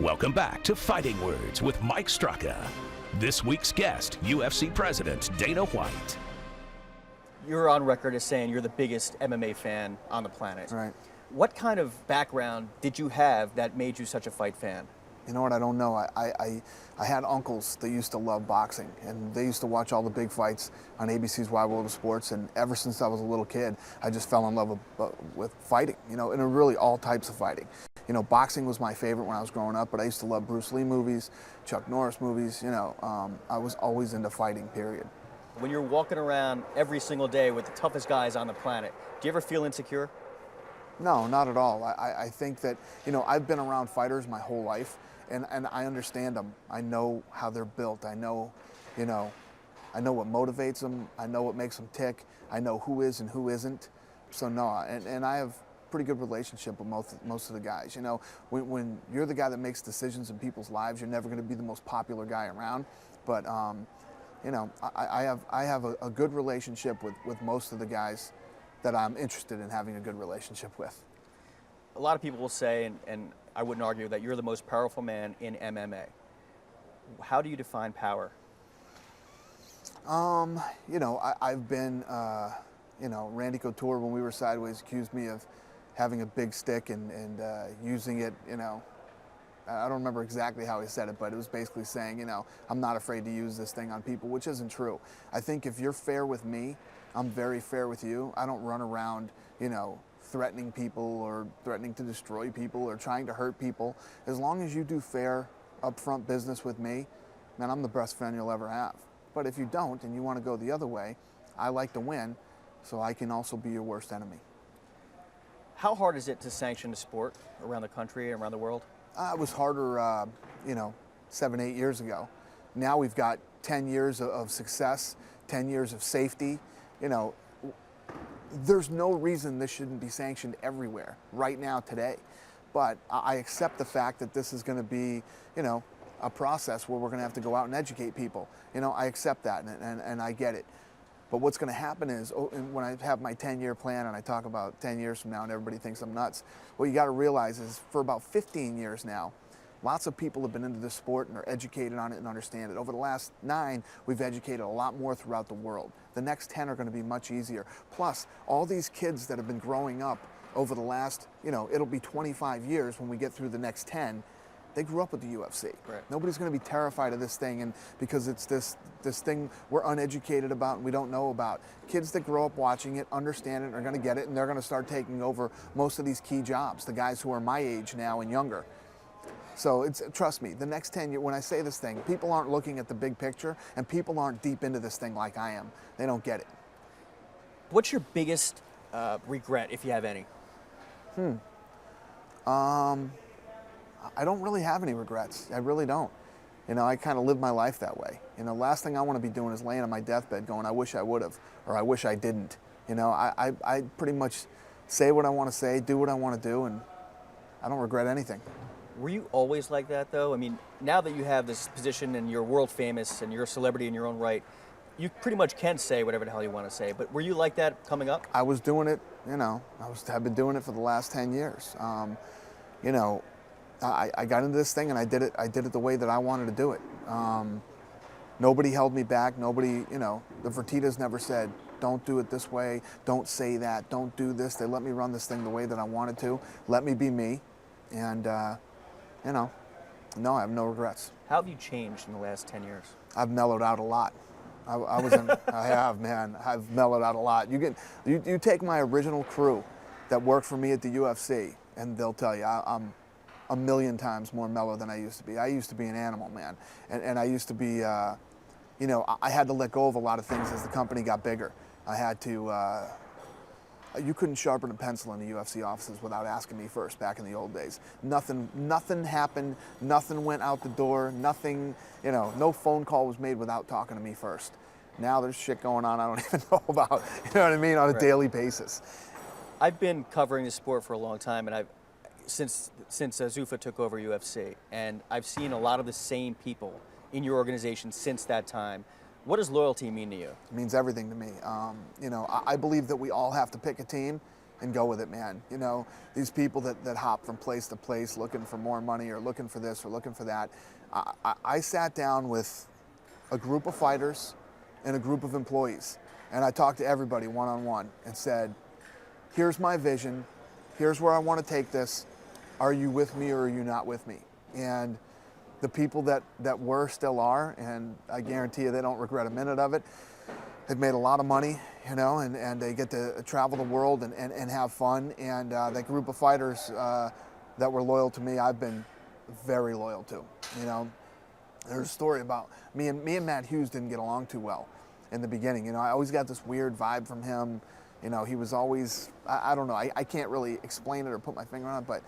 Welcome back to Fighting Words with Mike Straka. This week's guest, UFC President Dana White. You're on record as saying you're the biggest MMA fan on the planet. Right. What kind of background did you have that made you such a fight fan? You know what, I don't know. I had uncles that used to love boxing, and they used to watch all the big fights on ABC's Wide World of Sports, and ever since I was a little kid, I just fell in love with fighting, you know, and really all types of fighting. You know, boxing was my favorite when I was growing up, but I used to love Bruce Lee movies, Chuck Norris movies, you know. I was always into fighting, period. When you're walking around every single day with the toughest guys on the planet, do you ever feel insecure? No, not at all. I think that, you know, I've been around fighters my whole life, and I understand them. I know how they're built. I know, you know, I know what motivates them. I know what makes them tick. I know who is and who isn't. So no, and I have pretty good relationship with most of the guys. You know, when you're the guy that makes decisions in people's lives, you're never going to be the most popular guy around. But you know, I have a good relationship with most of the guys that I'm interested in having a good relationship with. A lot of people will say, and I wouldn't argue, that you're the most powerful man in MMA. How do you define power? You know, I've been, you know, Randy Couture, when we were sideways, accused me of having a big stick and using it, you know. I don't remember exactly how he said it, but it was basically saying, you know, I'm not afraid to use this thing on people, which isn't true. I think if you're fair with me, I'm very fair with you. I don't run around, you know, threatening people or threatening to destroy people or trying to hurt people. As long as you do fair, upfront business with me, man, I'm the best friend you'll ever have. But if you don't and you want to go the other way, I like to win, so I can also be your worst enemy. How hard is it to sanction the sport around the country and around the world? It was harder, you know, 7, 8 years ago. Now we've got 10 years of success, 10 years of safety. You know, there's no reason this shouldn't be sanctioned everywhere right now today. But I accept the fact that this is going to be, you know, a process where we're going to have to go out and educate people. You know, I accept that and I get it. But what's going to happen is, when I have my 10-year plan and I talk about 10 years from now and everybody thinks I'm nuts, what you got to realize is for about 15 years now, lots of people have been into this sport and are educated on it and understand it. Over the last 9, we've educated a lot more throughout the world. The next 10 are going to be much easier. Plus, all these kids that have been growing up over the last, you know, it'll be 25 years when we get through the next 10, they grew up with the UFC. Right. Nobody's going to be terrified of this thing, and because it's this thing we're uneducated about and we don't know about. Kids that grow up watching it, understand it, are going to get it, and they're going to start taking over most of these key jobs, the guys who are my age now and younger. So trust me, the next 10 years, when I say this thing, people aren't looking at the big picture, and people aren't deep into this thing like I am. They don't get it. What's your biggest regret, if you have any? I don't really have any regrets. I really don't. You know, I kind of live my life that way. You know, last thing I want to be doing is laying on my deathbed going, I wish I would have, or I wish I didn't. You know, I pretty much say what I want to say, do what I want to do, and I don't regret anything. Were you always like that, though? I mean, now that you have this position and you're world famous and you're a celebrity in your own right, you pretty much can say whatever the hell you want to say. But were you like that coming up? I was doing it, you know, I've been doing it for the last 10 years. You know, I got into this thing and I did it the way that I wanted to do it. Nobody held me back. Nobody, you know, the Fertittas never said, don't do it this way, don't say that, don't do this. They let me run this thing the way that I wanted to, let me be me. And, you know, no, I have no regrets. How have you changed in the last 10 years? I've mellowed out a lot. I have, man. I've mellowed out a lot. You take my original crew that worked for me at the UFC, and they'll tell you I'm a million times more mellow than I used to be. I used to be an animal, man, and I used to be, you know, I had to let go of a lot of things as the company got bigger. I had to. You couldn't sharpen a pencil in the UFC offices without asking me first back in the old days. Nothing happened, nothing went out the door, nothing, you know, no phone call was made without talking to me first. Now there's shit going on I don't even know about, you know what I mean, on a daily basis. I've been covering this sport for a long time, and since Zuffa took over UFC, and I've seen a lot of the same people in your organization since that time. What does loyalty mean to you? It means everything to me. You know, I believe that we all have to pick a team and go with it, man. You know, these people that hop from place to place looking for more money or looking for this or looking for that. I sat down with a group of fighters and a group of employees, and I talked to everybody one-on-one and said, here's my vision, here's where I want to take this. Are you with me or are you not with me? And the people that were still are, and I guarantee you they don't regret a minute of it. They've made a lot of money, you know, and they get to travel the world and have fun. And that group of fighters that were loyal to me, I've been very loyal to. You know, there's a story about me and Matt Hughes didn't get along too well in the beginning. You know, I always got this weird vibe from him. You know, he was always, I don't know, I can't really explain it or put my finger on it, but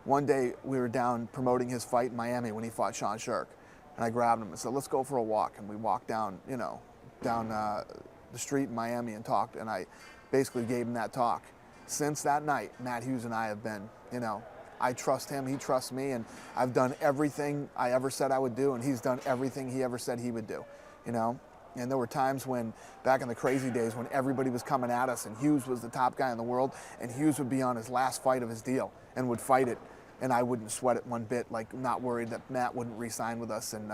one day we were down promoting his fight in Miami when he fought Sean Shirk. And I grabbed him and said, let's go for a walk. And we walked down, you know, down the street in Miami and talked, and I basically gave him that talk. Since that night, Matt Hughes and I have been, you know, I trust him, he trusts me, and I've done everything I ever said I would do, and he's done everything he ever said he would do, you know? And there were times when, back in the crazy days, when everybody was coming at us and Hughes was the top guy in the world, and Hughes would be on his last fight of his deal and would fight it, and I wouldn't sweat it one bit, like not worried that Matt wouldn't re-sign with us. And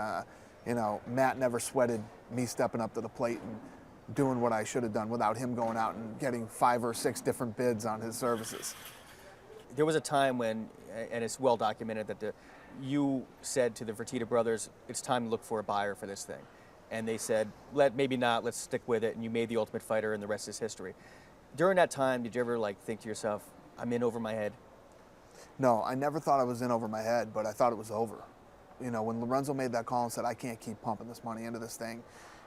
you know, Matt never sweated me stepping up to the plate and doing what I should have done without him going out and getting 5 or 6 different bids on his services. There was a time when, and it's well documented, that you said to the Fertitta brothers, it's time to look for a buyer for this thing. And they said, maybe not, let's stick with it. And you made The Ultimate Fighter, and the rest is history. During that time, did you ever like think to yourself, I'm in over my head? No, I never thought I was in over my head, but I thought it was over. You know, when Lorenzo made that call and said, I can't keep pumping this money into this thing,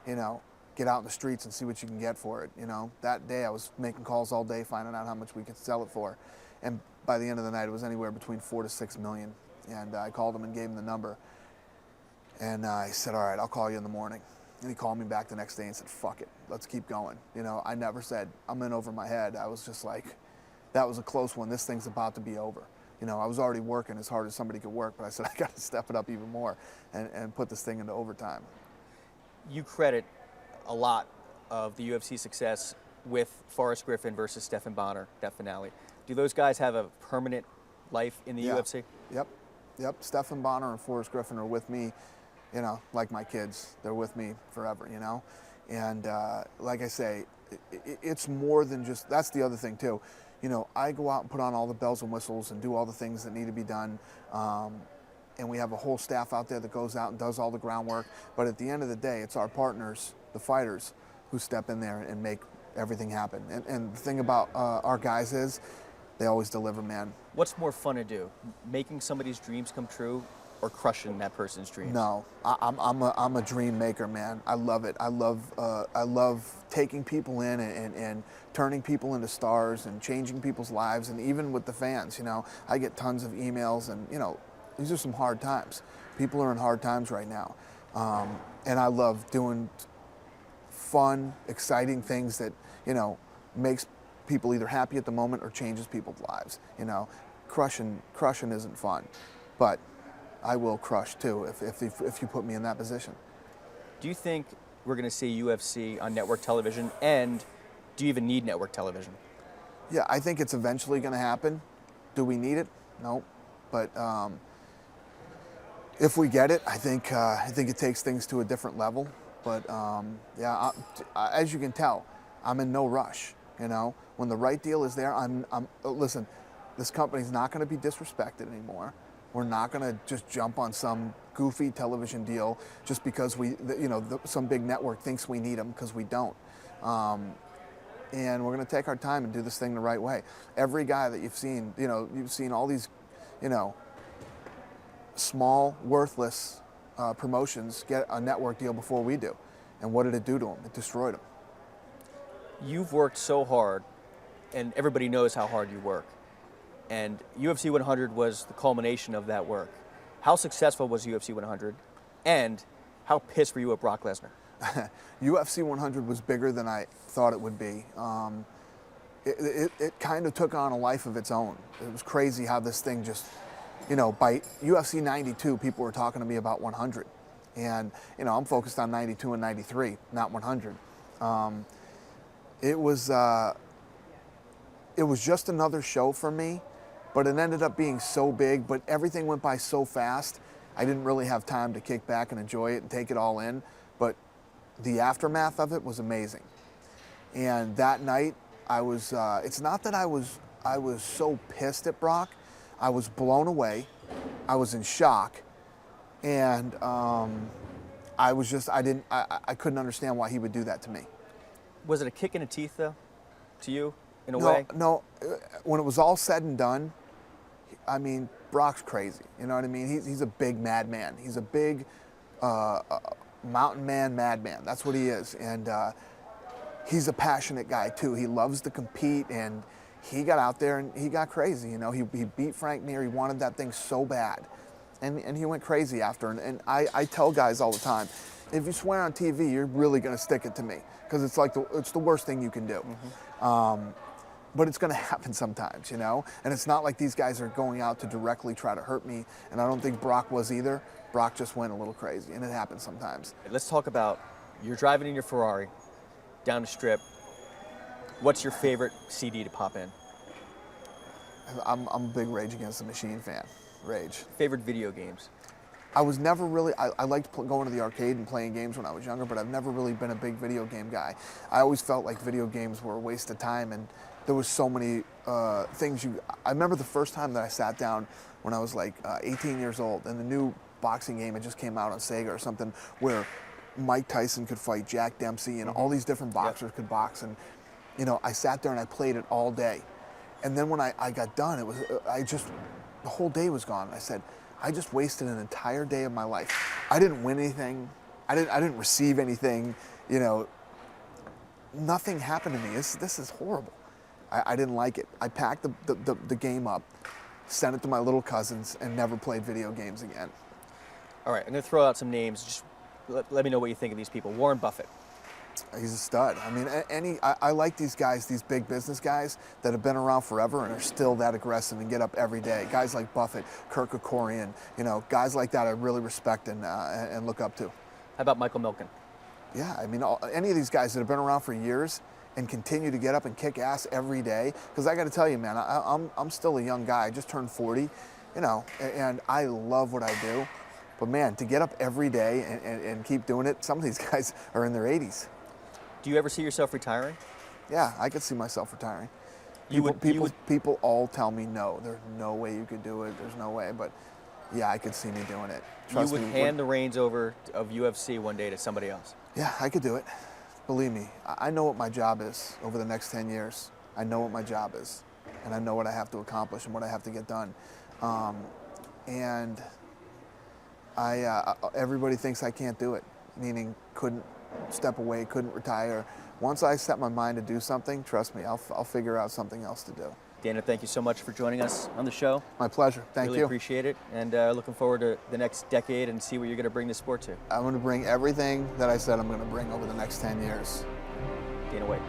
you know, get out in the streets and see what you can get for it. You know, that day I was making calls all day, finding out how much we could sell it for. And by the end of the night, it was anywhere between 4 to 6 million. And I called him and gave him the number. And I said, all right, I'll call you in the morning. And he called me back the next day and said, fuck it, let's keep going. You know, I never said, I'm in over my head. I was just like, that was a close one. This thing's about to be over. You know, I was already working as hard as somebody could work, but I said, I got to step it up even more and put this thing into overtime. You credit a lot of the UFC success with Forrest Griffin versus Stephan Bonnar, that finale. Do those guys have a permanent life in the UFC? Yep. Stephan Bonnar and Forrest Griffin are with me, you know, like my kids. They're with me forever, you know? And like I say, it's more than just, that's the other thing too. You know, I go out and put on all the bells and whistles and do all the things that need to be done. And we have a whole staff out there that goes out and does all the groundwork. But at the end of the day, it's our partners, the fighters, who step in there and make everything happen. And the thing about our guys is they always deliver, man. What's more fun to do, making somebody's dreams come true or crushing that person's dreams? No, I'm a dream maker, man. I love it. I love taking people in and turning people into stars and changing people's lives. And even with the fans, you know, I get tons of emails, and you know, these are some hard times. People are in hard times right now, and I love doing fun, exciting things that, you know, makes people either happy at the moment or changes people's lives. You know, crushing isn't fun, but I will crush too if you put me in that position. Do you think we're going to see UFC on network television, and do you even need network television? Yeah, I think it's eventually going to happen. Do we need it? No, but if we get it, I think it takes things to a different level. But yeah, as you can tell, I'm in no rush. You know, when the right deal is there, listen, this company's not going to be disrespected anymore. We're not going to just jump on some goofy television deal just because some big network thinks we need them, because we don't. And we're going to take our time and do this thing the right way. Every guy that you've seen, you know, you've seen all these, you know, small, worthless promotions get a network deal before we do. And what did it do to them? It destroyed them. You've worked so hard, and everybody knows how hard you work. And UFC 100 was the culmination of that work. How successful was UFC 100? And how pissed were you at Brock Lesnar? UFC 100 was bigger than I thought it would be. It kind of took on a life of its own. It was crazy how this thing just, you know, by UFC 92, people were talking to me about 100. And, you know, I'm focused on 92 and 93, not 100. It was it was just another show for me, but it ended up being so big, but everything went by so fast, I didn't really have time to kick back and enjoy it and take it all in, but the aftermath of it was amazing. And that night, I was, it's not that I was so pissed at Brock, I was blown away, I was in shock, and I was just, I couldn't understand why he would do that to me. Was it a kick in the teeth, though, to you, in a way? No, when it was all said and done, I mean, Brock's crazy, you know what I mean? He's a big madman. He's a big mountain man madman. That's what he is. And he's a passionate guy, too. He loves to compete, and he got out there and he got crazy, you know? He beat Frank Mir. He wanted that thing so bad. And he went crazy after. And I tell guys all the time, if you swear on TV, you're really going to stick it to me, because it's like it's the worst thing you can do. Mm-hmm. But it's going to happen sometimes, you know? And it's not like these guys are going out to directly try to hurt me, and I don't think Brock was either. Brock just went a little crazy, and it happens sometimes. Let's talk about, you're driving in your Ferrari down the strip. What's your favorite CD to pop in? I'm a big Rage Against the Machine fan. Rage. Favorite video games? I was never really, I liked going to the arcade and playing games when I was younger, but I've never really been a big video game guy. I always felt like video games were a waste of time, and there was so many things I remember the first time that I sat down when I was like 18 years old, and the new boxing game had just came out on Sega or something, where Mike Tyson could fight Jack Dempsey, and all these different boxers could box, and you know, I sat there and I played it all day. And then when I got done, it was, the whole day was gone. I said, I just wasted an entire day of my life. I didn't win anything. I didn't receive anything. You know, nothing happened to me. This is horrible. I didn't like it. I packed the game up, sent it to my little cousins, and never played video games again. All right, I'm going to throw out some names. Just let me know what you think of these people. Warren Buffett. He's a stud. I mean, I like these guys, these big business guys that have been around forever and are still that aggressive and get up every day. Guys like Buffett, Kirk Kerkorian, you know, guys like that I really respect and look up to. How about Michael Milken? Yeah, I mean, any of these guys that have been around for years and continue to get up and kick ass every day. Because I got to tell you, man, I'm still a young guy. I just turned 40, you know, and I love what I do. But man, to get up every day and keep doing it, some of these guys are in their 80s. Do you ever see yourself retiring? Yeah, I could see myself retiring. People all tell me no. There's no way you could do it. There's no way. But yeah, I could see me doing it. Trust me. You would hand the reins over of UFC one day to somebody else. Yeah, I could do it. Believe me, I know what my job is over the next 10 years. I know what my job is, and I know what I have to accomplish and what I have to get done. And everybody thinks I can't do it, meaning couldn't step away, couldn't retire. Once I set my mind to do something, trust me, I'll figure out something else to do. Dana, thank you so much for joining us on the show. My pleasure. Thank you. Really appreciate it, and looking forward to the next decade and see what you're going to bring the sport to. I'm going to bring everything that I said I'm going to bring over the next 10 years. Dana White.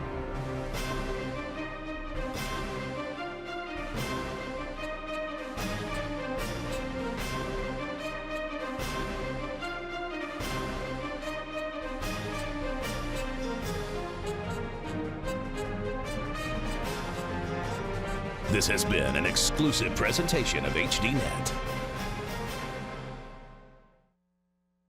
This has been an exclusive presentation of HDNet.